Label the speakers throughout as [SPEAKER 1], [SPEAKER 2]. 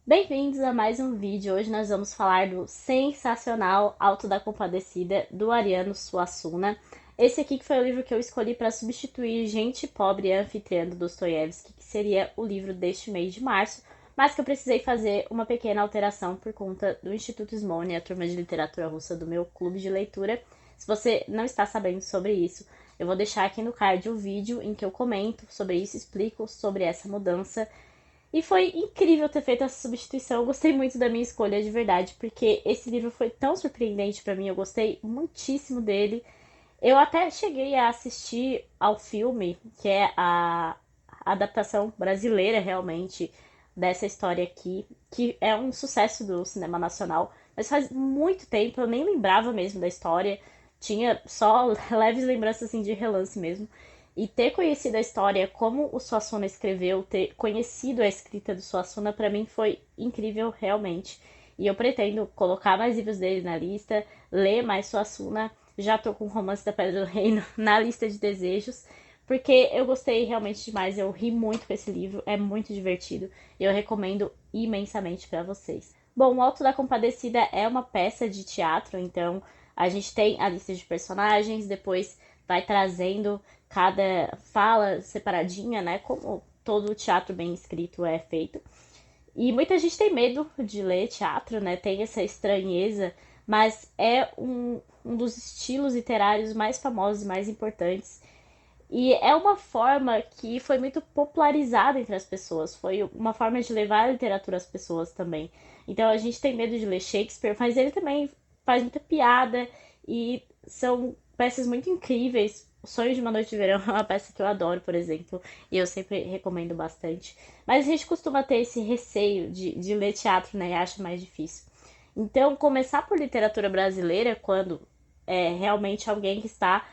[SPEAKER 1] Bem-vindos a mais um vídeo. Hoje nós vamos falar do sensacional Alto da Compadecida, do Ariano Suassuna. Esse aqui que foi o livro que eu escolhi para substituir Gente Pobre e Anfitriã do Dostoiévski, que seria o livro deste mês de março, mas que eu precisei fazer uma pequena alteração por conta do Instituto Smolny, a turma de literatura russa do meu clube de leitura. Se você não está sabendo sobre isso, eu vou deixar aqui no card o vídeo em que eu comento sobre isso, explico sobre essa mudança. E foi incrível ter feito essa substituição. Eu gostei muito da minha escolha de verdade, porque esse livro foi tão surpreendente para mim. Eu gostei muitíssimo dele. Eu até cheguei a assistir ao filme, que é a adaptação brasileira realmente dessa história aqui, que é um sucesso do cinema nacional. Mas faz muito tempo, eu nem lembrava mesmo da história. Tinha só leves lembranças assim de relance mesmo. E ter conhecido a história, como o Suassuna escreveu, ter conhecido a escrita do Suassuna, para mim foi incrível realmente. E eu pretendo colocar mais livros dele na lista, ler mais Suassuna. Já tô com o Romance da Pedra do Reino na lista de desejos, porque eu gostei realmente demais. Eu ri muito com esse livro, é muito divertido. E eu recomendo imensamente para vocês. Bom, o Alto da Compadecida é uma peça de teatro, então a gente tem a lista de personagens, depois vai trazendo cada fala separadinha, né? Como todo teatro bem escrito é feito. E muita gente tem medo de ler teatro, né? Tem essa estranheza, mas é um dos estilos literários mais famosos e mais importantes. E é uma forma que foi muito popularizada entre as pessoas. Foi uma forma de levar a literatura às pessoas também. Então a gente tem medo de ler Shakespeare, mas ele também faz muita piada e são peças muito incríveis. O Sonho de uma Noite de Verão é uma peça que eu adoro, por exemplo, e eu sempre recomendo bastante. Mas a gente costuma ter esse receio de ler teatro, né? E acha mais difícil. Então, começar por literatura brasileira, quando é realmente alguém que está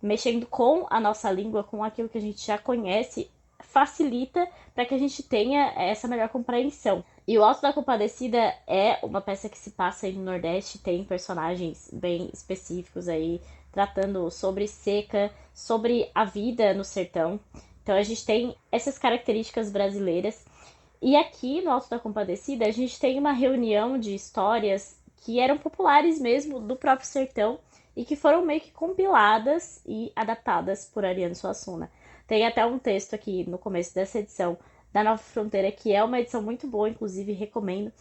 [SPEAKER 1] mexendo com a nossa língua, com aquilo que a gente já conhece, facilita para que a gente tenha essa melhor compreensão. E o Alto da Compadecida é uma peça que se passa aí no Nordeste, tem personagens bem específicos aí, tratando sobre seca, sobre a vida no sertão. Então a gente tem essas características brasileiras. E aqui no Alto da Compadecida a gente tem uma reunião de histórias que eram populares mesmo do próprio sertão e que foram meio que compiladas e adaptadas por Ariano Suassuna. Tem até um texto aqui no começo dessa edição da Nova Fronteira, que é uma edição muito boa, inclusive recomendo,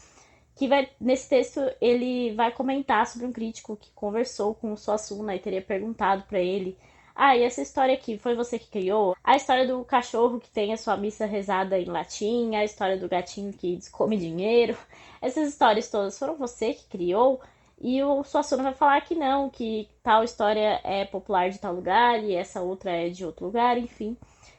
[SPEAKER 1] que vai, nesse texto ele vai comentar sobre um crítico que conversou com o Suassuna e teria perguntado para ele: ah, e essa história aqui, foi você que criou? A história do cachorro que tem a sua missa rezada em latim, a história do gatinho que descome dinheiro, essas histórias todas foram você que criou? E o Suassuna vai falar que não, que tal história é popular de tal lugar e essa outra é de outro lugar, enfim.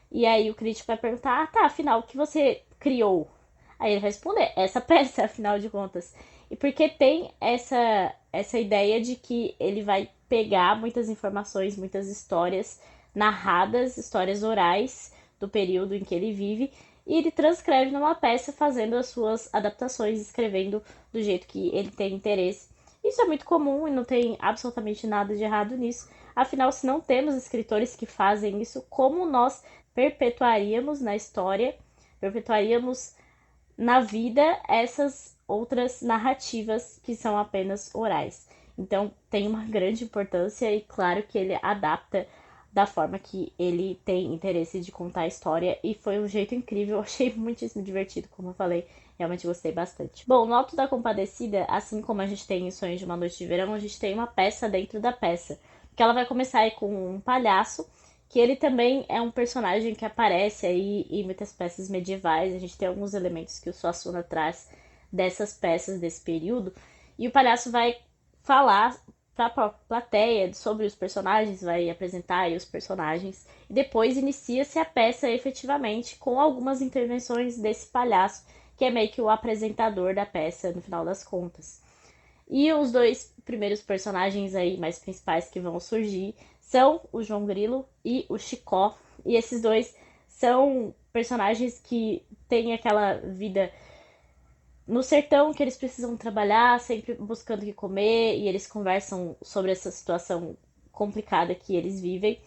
[SPEAKER 1] E aí o crítico vai perguntar: ah, tá, afinal, o que você criou? Aí ele vai responder: essa peça, afinal de contas. E porque tem essa ideia de que ele vai pegar muitas informações, muitas histórias narradas, histórias orais do período em que ele vive, e ele transcreve numa peça fazendo as suas adaptações, escrevendo do jeito que ele tem interesse. Isso é muito comum e não tem absolutamente nada de errado nisso. Afinal, se não temos escritores que fazem isso, como nós perpetuaríamos na história, perpetuaríamos na vida essas outras narrativas que são apenas orais? Então, tem uma grande importância e claro que ele adapta da forma que ele tem interesse de contar a história e foi um jeito incrível, eu achei muitíssimo divertido, como eu falei, realmente gostei bastante. Bom, no Alto da Compadecida, assim como a gente tem em Sonhos de uma Noite de Verão, a gente tem uma peça dentro da peça, que ela vai começar aí com um palhaço, que ele também é um personagem que aparece aí em muitas peças medievais, a gente tem alguns elementos que o Suassuna traz dessas peças desse período, e o palhaço vai falar para a própria plateia sobre os personagens, vai apresentar aí os personagens e depois inicia-se a peça efetivamente com algumas intervenções desse palhaço, que é meio que o apresentador da peça no final das contas. E os dois primeiros personagens aí mais principais que vão surgir são o João Grilo e o Chicó, e esses dois são personagens que têm aquela vida no sertão que eles precisam trabalhar, sempre buscando o que comer, e eles conversam sobre essa situação complicada que eles vivem.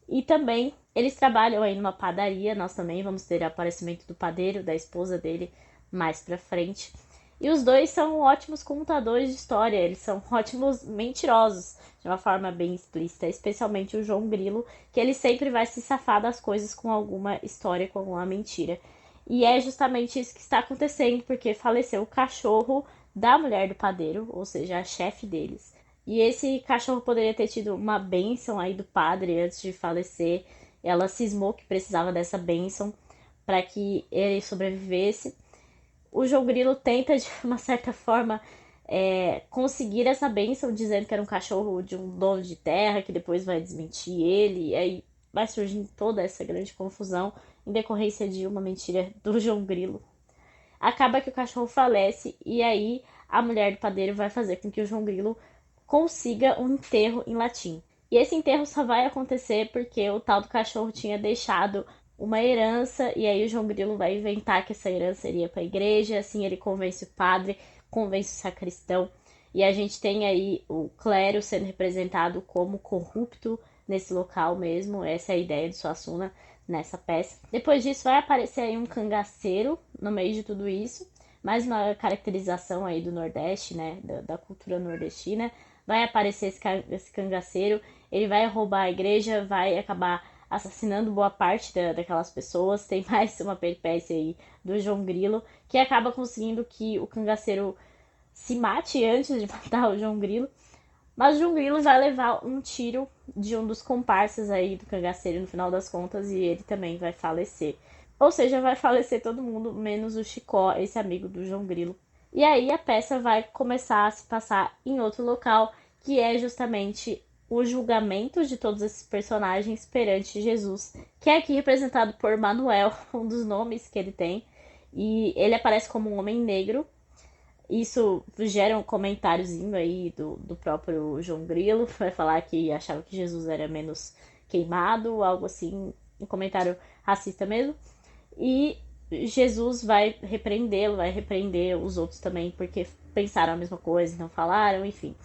[SPEAKER 1] E também eles trabalham aí numa padaria, nós também vamos ter o aparecimento do padeiro, da esposa dele, mais pra frente. E os dois são ótimos contadores de história, eles são ótimos mentirosos, de uma forma bem explícita, especialmente o João Grilo, que ele sempre vai se safar das coisas com alguma história, com alguma mentira. E é justamente isso que está acontecendo, porque faleceu o cachorro da mulher do padeiro, ou seja, a chefe deles. E esse cachorro poderia ter tido uma bênção aí do padre antes de falecer. Ela cismou que precisava dessa bênção para que ele sobrevivesse. O João Grilo tenta, de uma certa forma, conseguir essa bênção, dizendo que era um cachorro de um dono de terra, que depois vai desmentir ele, e aí vai surgindo toda essa grande confusão em decorrência de uma mentira do João Grilo. Acaba que o cachorro falece, e aí a mulher do padeiro vai fazer com que o João Grilo consiga um enterro em latim. E esse enterro só vai acontecer porque o tal do cachorro tinha deixado uma herança, e aí o João Grilo vai inventar que essa herança iria para a igreja, assim ele convence o padre, convence o sacristão, e a gente tem aí o clero sendo representado como corrupto nesse local mesmo, essa é a ideia de Suassuna nessa peça. Depois disso vai aparecer aí um cangaceiro no meio de tudo isso, mais uma caracterização aí do Nordeste, né, da cultura nordestina. Vai aparecer esse cangaceiro, ele vai roubar a igreja, vai acabar assassinando boa parte daquelas pessoas. Tem mais uma peripécia aí do João Grilo, que acaba conseguindo que o cangaceiro se mate antes de matar o João Grilo. Mas o João Grilo vai levar um tiro de um dos comparsas aí do cangaceiro no final das contas, e ele também vai falecer. Ou seja, vai falecer todo mundo, menos o Chicó, esse amigo do João Grilo. E aí a peça vai começar a se passar em outro local, que é justamente o julgamento de todos esses personagens perante Jesus, que é aqui representado por Manuel, um dos nomes que ele tem. E ele aparece como um homem negro. Isso gera um comentáriozinho aí do próprio João Grilo, vai falar que achava que Jesus era menos queimado, algo assim, um comentário racista mesmo. E Jesus vai repreendê-lo, vai repreender os outros também, porque pensaram a mesma coisa e não falaram, enfim.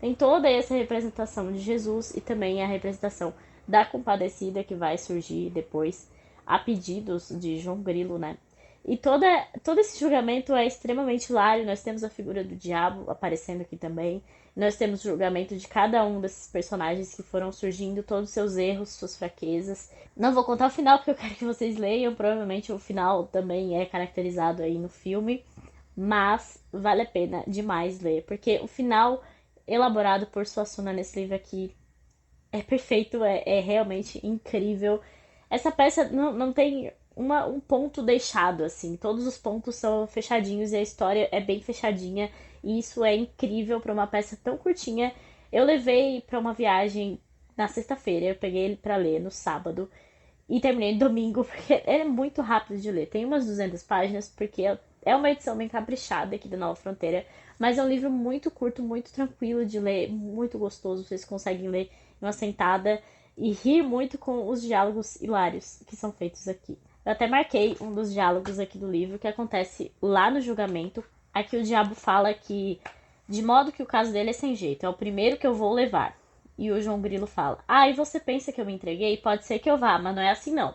[SPEAKER 1] Tem toda essa representação de Jesus e também a representação da compadecida que vai surgir depois a pedidos de João Grilo, né? E todo esse julgamento é extremamente hilário. Nós temos a figura do diabo aparecendo aqui também. Nós temos o julgamento de cada um desses personagens que foram surgindo, todos os seus erros, suas fraquezas. Não vou contar o final porque eu quero que vocês leiam. Provavelmente o final também é caracterizado aí no filme. Mas vale a pena demais ler, porque o final elaborado por Suassuna nesse livro aqui é perfeito, é realmente incrível. Essa peça não tem um ponto deixado, assim. Todos os pontos são fechadinhos e a história é bem fechadinha. E isso é incrível para uma peça tão curtinha. Eu levei para uma viagem na sexta-feira, eu peguei ele para ler no sábado e terminei no domingo, porque ele é muito rápido de ler. Tem umas 200 páginas, porque é uma edição bem caprichada aqui da Nova Fronteira, mas é um livro muito curto, muito tranquilo de ler, muito gostoso. Vocês conseguem ler em uma sentada e rir muito com os diálogos hilários que são feitos aqui. Eu até marquei um dos diálogos aqui do livro que acontece lá no julgamento. Aqui o diabo fala que, de modo que o caso dele é sem jeito, é o primeiro que eu vou levar. E o João Grilo fala: ah, e você pensa que eu me entreguei? Pode ser que eu vá, mas não é assim não.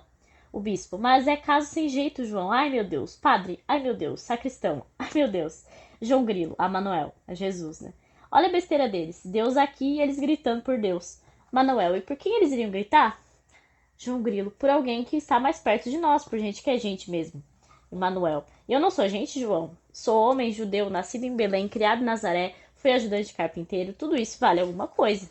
[SPEAKER 1] O bispo: mas é caso sem jeito, João. Ai meu Deus. Padre: ai meu Deus. Sacristão: ai meu Deus. João Grilo: a Manuel, a Jesus, né? Olha a besteira deles. Deus aqui e eles gritando por Deus. Manuel: e por quem eles iriam gritar? João Grilo: por alguém que está mais perto de nós, por gente que é gente mesmo. Manuel: eu não sou gente, João. Sou homem judeu, nascido em Belém, criado em Nazaré, fui ajudante de carpinteiro, tudo isso vale alguma coisa.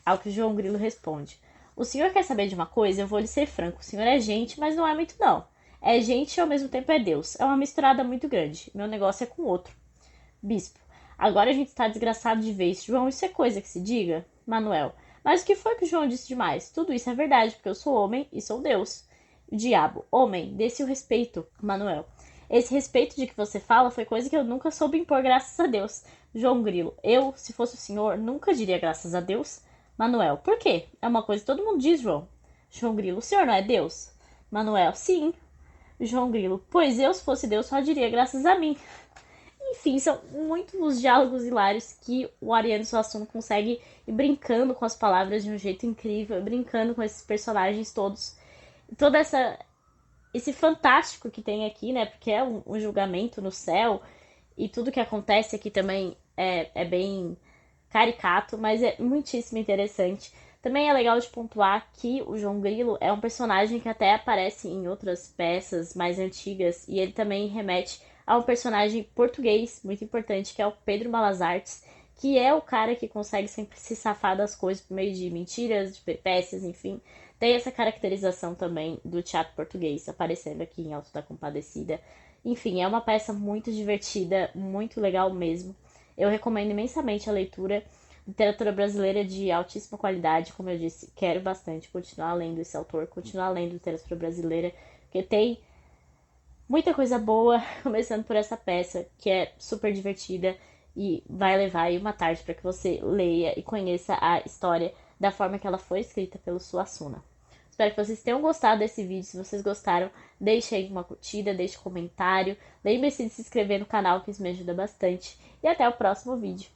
[SPEAKER 1] Ao que João Grilo responde: o senhor quer saber de uma coisa? Eu vou lhe ser franco. O senhor é gente, mas não é muito não. É gente e ao mesmo tempo é Deus. É uma misturada muito grande. Meu negócio é com outro. Bispo: agora a gente está desgraçado de vez. João, isso é coisa que se diga? Manuel: mas o que foi que o João disse demais? Tudo isso é verdade, porque eu sou homem e sou Deus. O diabo: homem, dê-se o respeito. Manuel: esse respeito de que você fala foi coisa que eu nunca soube impor, graças a Deus. João Grilo: eu, se fosse o senhor, nunca diria graças a Deus. Manuel: por quê? É uma coisa que todo mundo diz, João. João Grilo: o senhor não é Deus? Manuel: sim. João Grilo: pois eu, se fosse Deus, só diria graças a mim. Enfim, são muitos os diálogos hilários que o Ariano Suassuna consegue ir brincando com as palavras de um jeito incrível, brincando com esses personagens todos. Todo esse fantástico que tem aqui, né? Porque é um julgamento no céu. e tudo que acontece aqui também é bem caricato, mas é muitíssimo interessante. Também é legal de pontuar que o João Grilo é um personagem que até aparece em outras peças mais antigas, e ele também remete a um personagem português muito importante, que é o Pedro Malas Artes, que é o cara que consegue sempre se safar das coisas por meio de mentiras, de peripécias, enfim. Tem essa caracterização também do teatro português aparecendo aqui em Alto da Compadecida. Enfim, é uma peça muito divertida, muito legal mesmo. Eu recomendo imensamente a leitura. Literatura brasileira de altíssima qualidade, como eu disse, quero bastante continuar lendo esse autor, continuar lendo literatura brasileira, porque tem muita coisa boa, começando por essa peça, que é super divertida e vai levar aí uma tarde para que você leia e conheça a história da forma que ela foi escrita pelo Suassuna. Espero que vocês tenham gostado desse vídeo. Se vocês gostaram, deixe aí uma curtida, deixe um comentário. Lembre-se de se inscrever no canal, que isso me ajuda bastante. E até o próximo vídeo.